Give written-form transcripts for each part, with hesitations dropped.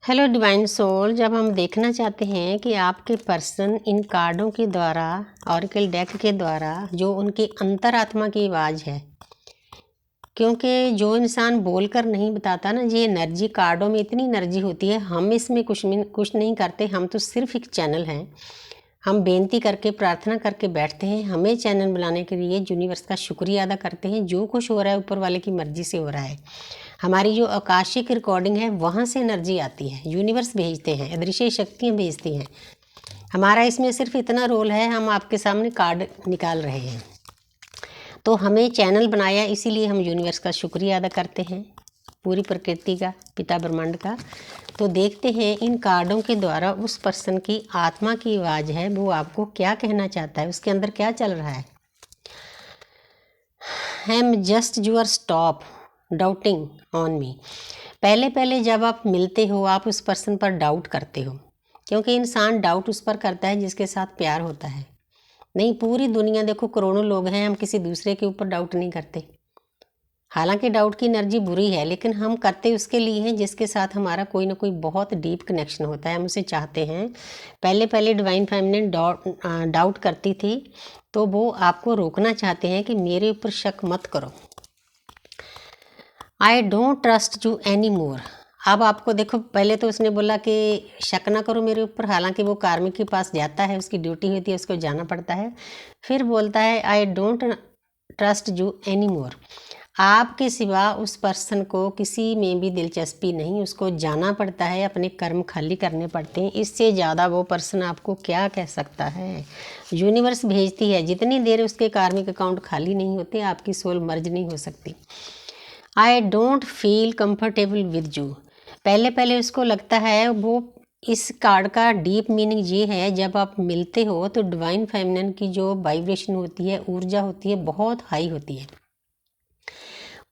Hello divine soul. जब हम देखना चाहते हैं कि आपके पर्सन इन कार्डों के द्वारा, ऑरेकल डेक के द्वारा, जो उनकी अंतरात्मा की आवाज़ है, क्योंकि जो इंसान बोलकर नहीं बताता ना, ये एनर्जी कार्डों में इतनी एनर्जी होती है। हम इसमें कुछ नहीं करते, हम तो सिर्फ एक चैनल हैं। हम बेनती करके, प्रार्थना करके बैठते हैं। हमें चैनल बनाने के लिए यूनिवर्स का शुक्रिया अदा करते हैं। जो कुछ हो रहा है ऊपर वाले की मर्जी से हो रहा है। हमारी जो आकाशिक रिकॉर्डिंग है वहाँ से एनर्जी आती है, यूनिवर्स भेजते हैं, अदृश्य शक्तियाँ भेजती हैं। हमारा इसमें सिर्फ इतना रोल है, हम आपके सामने कार्ड निकाल रहे हैं। तो हमें चैनल बनाया, इसीलिए हम यूनिवर्स का शुक्रिया अदा करते हैं, पूरी प्रकृति का, पिता ब्रह्मांड का। तो देखते हैं इन कार्डों के द्वारा उस पर्सन की आत्मा की आवाज़ है, वो आपको क्या कहना चाहता है, उसके अंदर क्या चल रहा है। Am just you are stop doubting on me. पहले जब आप मिलते हो, आप उस पर्सन पर डाउट करते हो, क्योंकि इंसान डाउट उस पर करता है जिसके साथ प्यार होता है। नहीं, पूरी दुनिया देखो, करोड़ों लोग हैं, हम किसी दूसरे के ऊपर डाउट नहीं करते। हालांकि डाउट की एनर्जी बुरी है, लेकिन हम करते उसके लिए हैं जिसके साथ हमारा कोई ना कोई बहुत डीप कनेक्शन होता है, हम उसे चाहते हैं। पहले डिवाइन फेमिनिन डाउट करती थी, तो वो आपको रोकना चाहते हैं कि मेरे ऊपर शक मत करो। I don't trust you any more. अब आपको देखो, पहले तो उसने बोला कि शक ना करो मेरे ऊपर, हालांकि वो कार्मिक के पास जाता है, उसकी ड्यूटी होती है, उसको जाना पड़ता है। फिर बोलता है I don't trust you any more. आपके सिवा उस पर्सन को किसी में भी दिलचस्पी नहीं, उसको जाना पड़ता है, अपने कर्म खाली करने पड़ते हैं। इससे ज़्यादा वो पर्सन आपको क्या कह सकता है। यूनिवर्स भेजती है, जितनी देर उसके कार्मिक अकाउंट खाली नहीं होते, आपकी सोल मर्ज नहीं हो सकती। I don't feel comfortable with you. पहले उसको लगता है, वो इस कार्ड का डीप मीनिंग ये है, जब आप मिलते हो तो डिवाइन फेमिनिन की जो वाइब्रेशन होती है, ऊर्जा होती है, बहुत हाई होती है।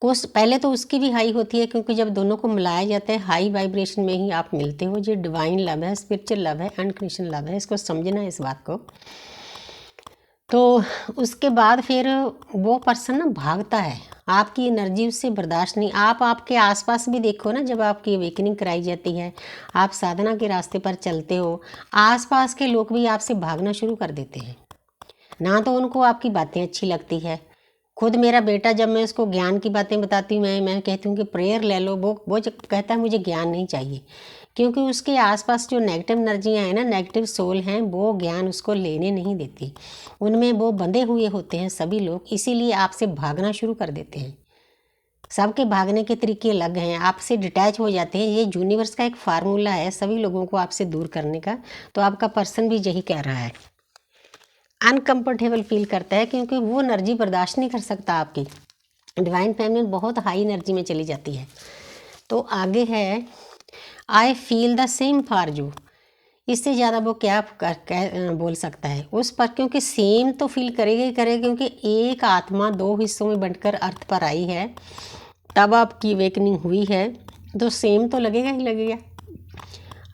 कुछ पहले तो उसकी भी हाई होती है, क्योंकि जब दोनों को मिलाया जाता है, हाई वाइब्रेशन में ही आप मिलते हो। जो डिवाइन लव है, स्पिरिचुअल लव है, अनकंडीशनल लव है, इसको समझना है इस बात को। तो उसके बाद फिर वो पर्सन ना भागता है, आपकी एनर्जी उससे बर्दाश्त नहीं। आप आपके आसपास भी देखो ना, जब आपकी अवेकनिंग कराई जाती है, आप साधना के रास्ते पर चलते हो, आसपास के लोग भी आपसे भागना शुरू कर देते हैं। ना तो उनको आपकी बातें अच्छी लगती है। खुद मेरा बेटा, जब मैं उसको ज्ञान की बातें बताती हूँ, मैं कहती हूँ कि प्रेयर ले लो, वो जो कहता है मुझे ज्ञान नहीं चाहिए, क्योंकि उसके आसपास जो नेगेटिव एनर्जियाँ हैं ना, नेगेटिव सोल हैं, वो ज्ञान उसको लेने नहीं देती। उनमें वो बंधे हुए होते हैं सभी लोग, इसीलिए आपसे भागना शुरू कर देते हैं। सबके भागने के तरीके अलग हैं, आपसे डिटैच हो जाते हैं। ये यूनिवर्स का एक फार्मूला है सभी लोगों को आपसे दूर करने का। तो आपका पर्सन भी यही कह रहा है, अनकंफर्टेबल फील करता है, क्योंकि वो एनर्जी बर्दाश्त नहीं कर सकता आपकी। डिवाइन फेमिनिन बहुत हाई एनर्जी में चली जाती है। तो आगे है, I feel the same for you. इससे ज़्यादा वो क्या बोल सकता है उस पर, क्योंकि सेम तो फील करेगा ही करेगा, क्योंकि एक आत्मा दो हिस्सों में बंटकर अर्थ पर आई है, तब आपकी अवेकनिंग हुई है, तो सेम तो लगेगा ही लगेगा।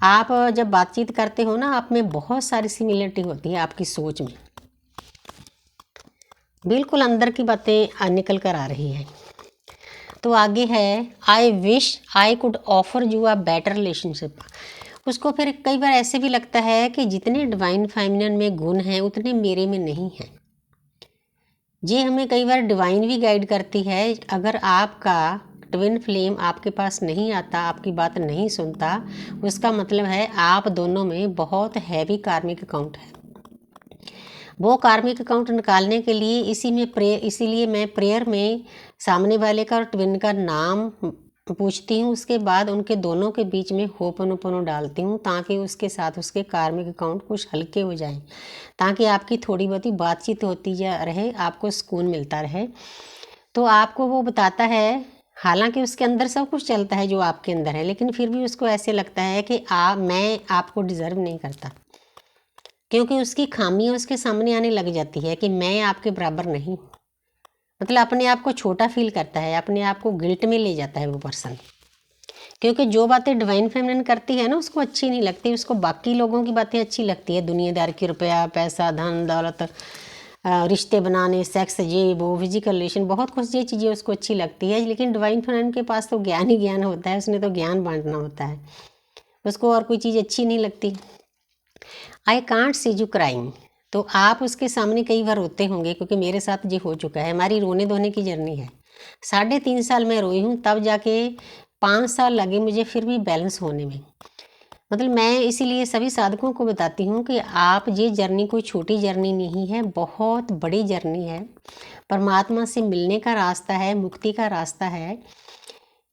आप जब बातचीत करते हो ना, आप में बहुत सारी सिमिलरिटी होती है आपकी सोच में, बिल्कुल अंदर की बातें निकल कर आ रही है। तो आगे है, I wish I could offer you a better relationship. उसको फिर कई बार ऐसे भी लगता है कि जितने डिवाइन फेमिनिन में गुण हैं, उतने मेरे में नहीं हैं। ये हमें कई बार डिवाइन भी गाइड करती है। अगर आपका ट्विन फ्लेम आपके पास नहीं आता, आपकी बात नहीं सुनता, उसका मतलब है आप दोनों में बहुत हैवी कार्मिक अकाउंट है। वो कार्मिक अकाउंट निकालने के लिए इसीलिए मैं प्रेयर में सामने वाले का और ट्विन का नाम पूछती हूँ। उसके बाद उनके दोनों के बीच में होपनोपनो डालती हूँ, ताकि उसके साथ उसके कार्मिक अकाउंट कुछ हल्के हो जाएं, ताकि आपकी थोड़ी बहुत ही बातचीत होती जा रहे, आपको सुकून मिलता रहे। तो आपको वो बताता है, हालांकि उसके अंदर सब कुछ चलता है जो आपके अंदर है, लेकिन फिर भी उसको ऐसे लगता है कि मैं आपको डिज़र्व नहीं करता, क्योंकि उसकी खामियां उसके सामने आने लग जाती है कि मैं आपके बराबर नहीं। मतलब अपने आप को छोटा फील करता है, अपने आप को गिल्ट में ले जाता है वो पर्सन, क्योंकि जो बातें डिवाइन फेमिनिन करती है ना, उसको अच्छी नहीं लगती। उसको बाकी लोगों की बातें अच्छी लगती है, दुनियादार की, रुपया पैसा धन दौलत, रिश्ते बनाने, सेक्स, ये वो, फिजिकल रिलेशन, बहुत कुछ ये चीज़ें उसको अच्छी लगती है। लेकिन डिवाइन फेमिनिन के पास तो ज्ञान ही ज्ञान होता है, उसने तो ज्ञान बांटना होता है। उसको और कोई चीज़ अच्छी नहीं लगती। I can't see you crying, तो आप उसके सामने कई बार रोते होंगे, क्योंकि मेरे साथ ये हो चुका है। हमारी रोने धोने की जर्नी है। 3.5 साल मैं रोई हूँ, तब जाके 5 साल लगे मुझे फिर भी बैलेंस होने में। मतलब मैं इसीलिए सभी साधकों को बताती हूँ कि आप ये जर्नी कोई छोटी जर्नी नहीं है, बहुत बड़ी जर्नी है। परमात्मा से मिलने का रास्ता है, मुक्ति का रास्ता है।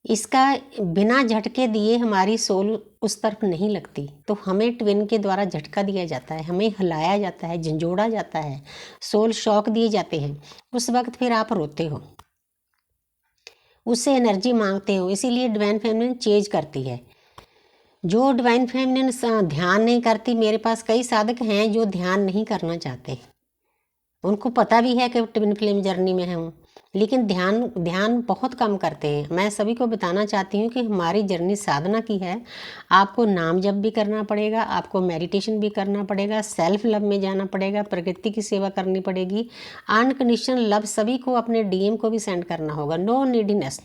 इसका बिना झटके दिए हमारी सोल उस तरफ नहीं लगती, तो हमें ट्विन के द्वारा झटका दिया जाता है, हमें हिलाया जाता है, झंझोड़ा जाता है, सोल शॉक दिए जाते हैं। उस वक्त फिर आप रोते हो, उससे एनर्जी मांगते हो। इसीलिए डिवाइन फेमिनिन चेंज करती है। जो डिवाइन फेमिनिन ध्यान नहीं करती, मेरे पास कई साधक हैं जो ध्यान नहीं करना चाहते, उनको पता भी है कि ट्विन फ्लेम जर्नी में हूँ, लेकिन ध्यान बहुत कम करते हैं। मैं सभी को बताना चाहती हूँ कि हमारी जर्नी साधना की है। आपको नाम जप भी करना पड़ेगा, आपको मेडिटेशन भी करना पड़ेगा, सेल्फ लव में जाना पड़ेगा, प्रकृति की सेवा करनी पड़ेगी, अनकंडीशनल लव सभी को अपने डीएम को भी सेंड करना होगा। No neediness.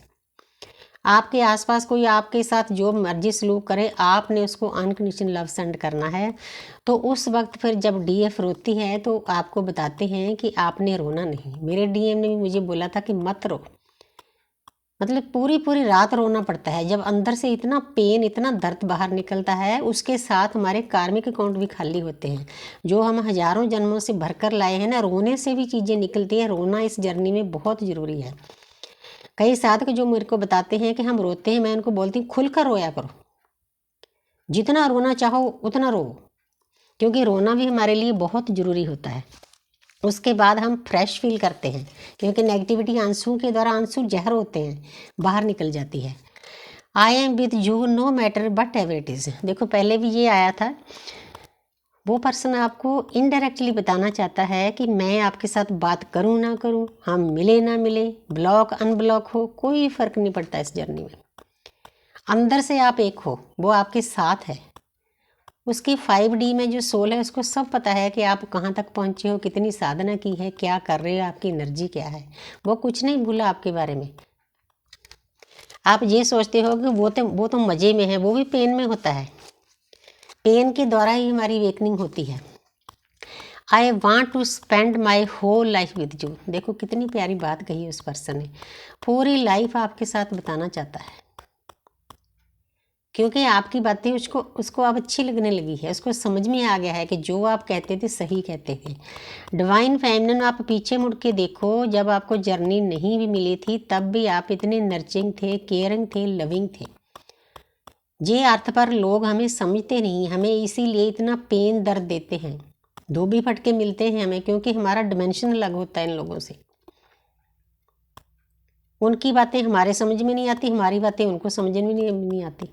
आपके आसपास कोई आपके साथ जो मर्जी सलूक करे, आपने उसको अनकंडीशनल लव सेंड करना है। तो उस वक्त फिर जब डीएफ रोती है तो आपको बताते हैं कि आपने रोना नहीं। मेरे डीएम ने भी मुझे बोला था कि मत रो, मतलब पूरी पूरी रात रोना पड़ता है। जब अंदर से इतना पेन, इतना दर्द बाहर निकलता है, उसके साथ हमारे कार्मिक अकाउंट भी खाली होते हैं, जो हम हजारों जन्मों से भरकर लाए हैं ना। रोने से भी चीज़ें निकलती है। रोना इस जर्नी में बहुत ज़रूरी है। कई साधक जो मेरे को बताते हैं कि हम रोते हैं, मैं उनको बोलती हूँ खुल कर रोया करो, जितना रोना चाहो उतना रो, क्योंकि रोना भी हमारे लिए बहुत ज़रूरी होता है। उसके बाद हम फ्रेश फील करते हैं, क्योंकि नेगेटिविटी आंसू के द्वारा, आंसू जहर होते हैं, बाहर निकल जाती है। I am with you know matter but ever it is. देखो पहले भी ये आया था, वो पर्सन आपको इनडायरेक्टली बताना चाहता है कि मैं आपके साथ बात करूं ना करूं, हम मिले ना मिले, ब्लॉक अनब्लॉक हो, कोई फ़र्क नहीं पड़ता इस जर्नी में। अंदर से आप एक हो, वो आपके साथ है। उसकी 5D में जो सोल है, उसको सब पता है कि आप कहाँ तक पहुँचे हो, कितनी साधना की है, क्या कर रहे हो, आपकी एनर्जी क्या है। वो कुछ नहीं भूला आपके बारे में। आप ये सोचते हो कि वो तो मज़े में है, वो भी पेन में होता है। पेन के द्वारा ही हमारी वेकनिंग होती है। I want to spend my whole life with you. देखो कितनी प्यारी बात कही उस पर्सन ने, पूरी लाइफ आपके साथ बताना चाहता है, क्योंकि आपकी बातें उसको अब अच्छी लगने लगी है। उसको समझ में आ गया है कि जो आप कहते थे सही कहते थे। डिवाइन फेमिनिन, आप पीछे मुड़ के देखो, जब आपको जर्नी नहीं भी मिली थी तब भी आप इतने नर्चरिंग थे, केयरिंग थे, लविंग थे। ये अर्थ पर लोग हमें समझते नहीं, हमें इसीलिए इतना पेन दर्द देते हैं, धोबी फटके मिलते हैं हमें, क्योंकि हमारा डिमेंशन अलग होता है इन लोगों से। उनकी बातें हमारे समझ में नहीं आती, हमारी बातें उनको समझ में नहीं आती,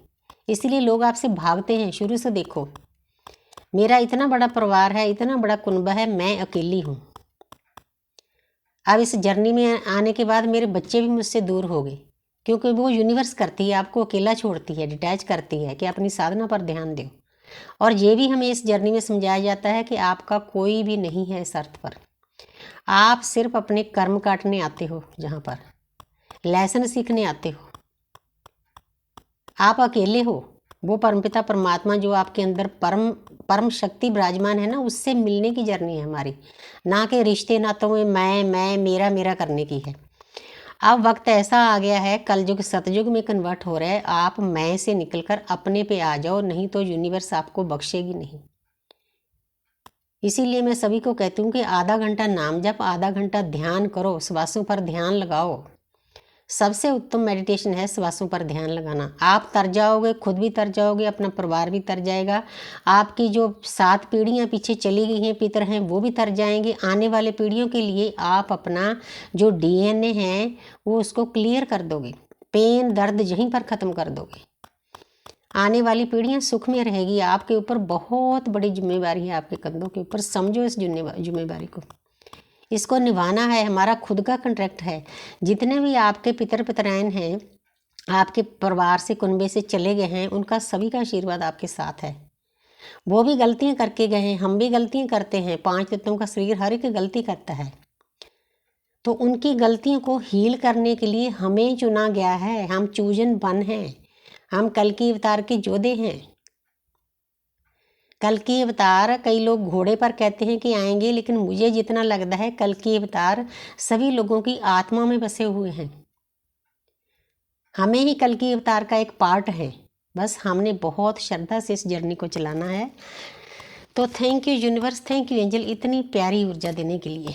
इसलिए लोग आपसे भागते हैं। शुरू से देखो, मेरा इतना बड़ा परिवार है, इतना बड़ा कुनबा है, मैं अकेली हूँ। अब इस जर्नी में आने के बाद मेरे बच्चे भी मुझसे दूर हो गए, क्योंकि वो यूनिवर्स करती है, आपको अकेला छोड़ती है, डिटैच करती है कि अपनी साधना पर ध्यान दो। और ये भी हमें इस जर्नी में समझाया जाता है कि आपका कोई भी नहीं है इस अर्थ पर। आप सिर्फ अपने कर्म काटने आते हो, जहाँ पर लेसन सीखने आते हो। आप अकेले हो। वो परमपिता परमात्मा जो आपके अंदर परम शक्ति विराजमान है ना, उससे मिलने की जर्नी है हमारी, ना कि रिश्ते नातों में मैं मेरा मेरा करने की है। अब वक्त ऐसा आ गया है, कलयुग सतयुग में कन्वर्ट हो रहा है। आप मैं से निकलकर अपने पे आ जाओ, नहीं तो यूनिवर्स आपको बख्शेगी नहीं। इसीलिए मैं सभी को कहती हूँ कि आधा घंटा नाम जप, आधा घंटा ध्यान करो, श्वासों पर ध्यान लगाओ। सबसे उत्तम मेडिटेशन है श्वासों पर ध्यान लगाना। आप तर जाओगे, खुद भी तर जाओगे, अपना परिवार भी तर जाएगा। आपकी जो 7 पीढ़ियाँ पीछे चली गई हैं, पितर हैं, वो भी तर जाएंगे। आने वाले पीढ़ियों के लिए आप अपना जो DNA है वो उसको क्लियर कर दोगे, पेन दर्द यहीं पर ख़त्म कर दोगे। आने वाली पीढ़ियाँ सुख में रहेगी। आपके ऊपर बहुत बड़ी जिम्मेवारी है, आपके कंधों के ऊपर। समझो इस जिम्मेवारी को, इसको निभाना है, हमारा खुद का कॉन्ट्रैक्ट है। जितने भी आपके पितर पितराइन हैं, आपके परिवार से कुनबे से चले गए हैं, उनका सभी का आशीर्वाद आपके साथ है। वो भी गलतियां करके गए हैं, हम भी गलतियां करते हैं। 5 तत्वों का शरीर, हर एक गलती करता है। तो उनकी गलतियों को हील करने के लिए हमें चुना गया है। हम चूजन बन हैं, हम कल की अवतार के योद्धे हैं। कल की अवतार कई लोग घोड़े पर कहते हैं कि आएंगे, लेकिन मुझे जितना लगता है कल की अवतार सभी लोगों की आत्मा में बसे हुए हैं। हमें ही कल की अवतार का एक पार्ट है, बस हमने बहुत श्रद्धा से इस जर्नी को चलाना है। तो thank you universe, thank you angel, इतनी प्यारी ऊर्जा देने के लिए।